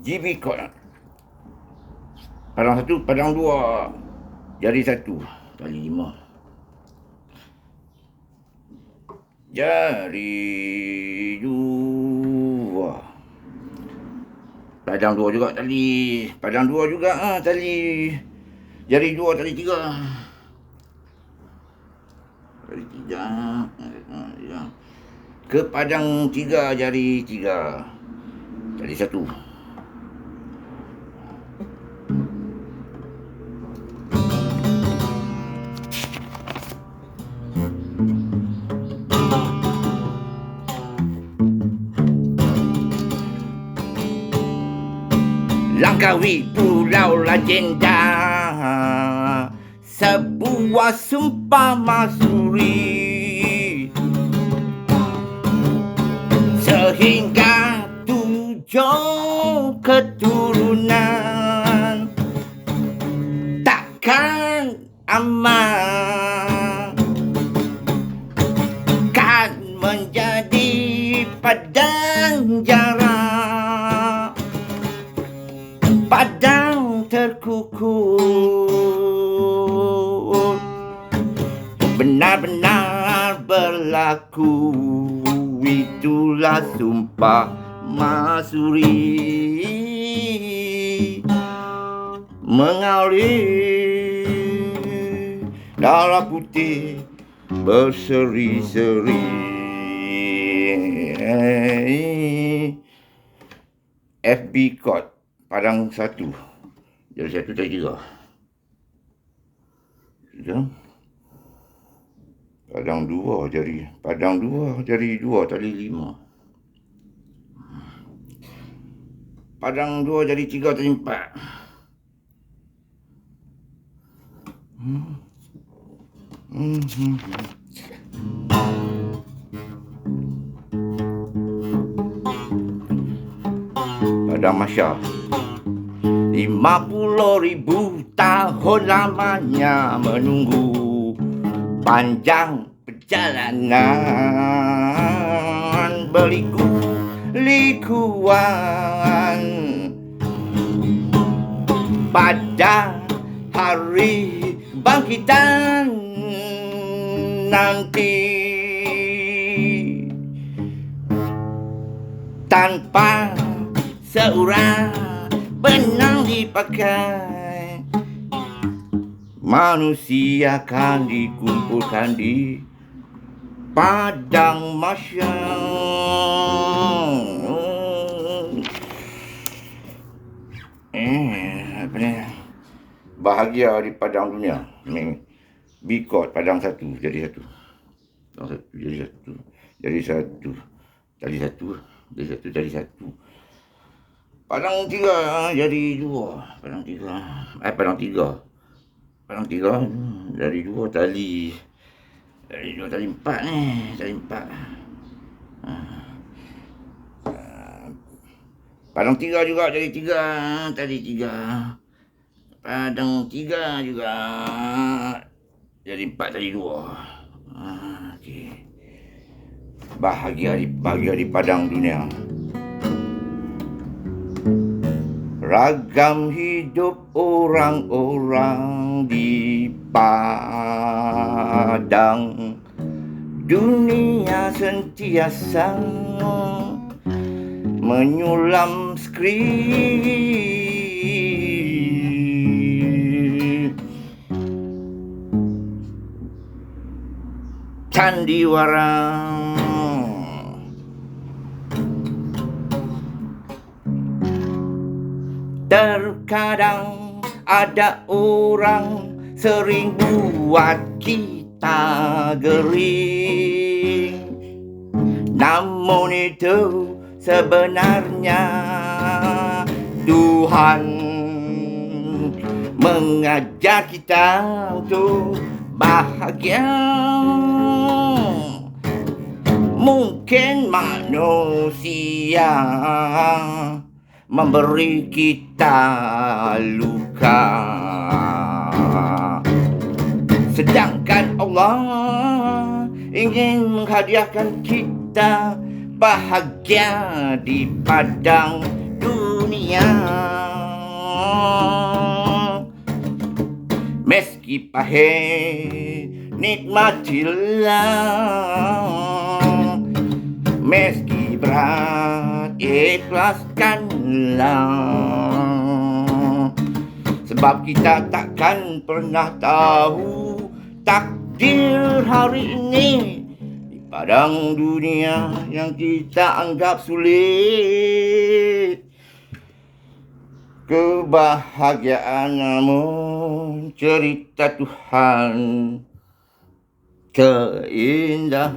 GB code. Padang 1, padang 2, jari 1, tali 5. Jari 2. Padang 2 juga tali. Padang 2 juga tali. Jari 2, tali 3. Jari 3. Ya. Ke padang 3, jari 3. Tali 1. Langkawi Pulau Legenda, sebuah sumpah masuri, sehingga 7 keturunan takkan aman, kan menjadi padang jarak, padang terkukur, benar-benar berlaku. Itulah sumpah masuri, mengalir darah putih berseri-seri. FB code padang 1, jari 1, tali 3. Padang 2, jari 2, tali 5. Padang 2, jari 3, tali 4. Padang Masya. 50,000 tahun lamanya menunggu, panjang perjalanan berliku-likuan. Pada hari bangkitan nanti, tanpa seorang benang dipakai, manusia akan dikumpulkan di padang mahsyar. Apa ni? Bahagia di padang dunia. Ni bikot padang 1, jadi 1. Padang 1, jadi 1. Jadi 1. Tali 1, jadi 1, tali 1. Padang 3, jadi 2. Padang 3. Padang 3. Padang 3, dari 2 tali. Dari 2 tali 4 ni. Tali 4. Padang 3 juga, jadi 3. Tali 3. Padang 3 juga, jadi 4, tali 2. Okey. Bahagia di padang dunia. Ragam hidup orang-orang di padang dunia sentiasa menyulam skrip sandiwara. Terkadang ada orang sering buat kita gering, namun itu sebenarnya Tuhan mengajar kita untuk bahagia. Mungkin manusia memberi kita luka, sedangkan Allah ingin menghadiahkan kita bahagia di padang dunia. dunia. Meski pahit nikmatilah, meski berat ikhlaskanlah. Sebab kita takkan pernah tahu takdir hari ini di padang dunia yang kita anggap sulit. Kebahagiaan namun cerita Tuhan, keindahan.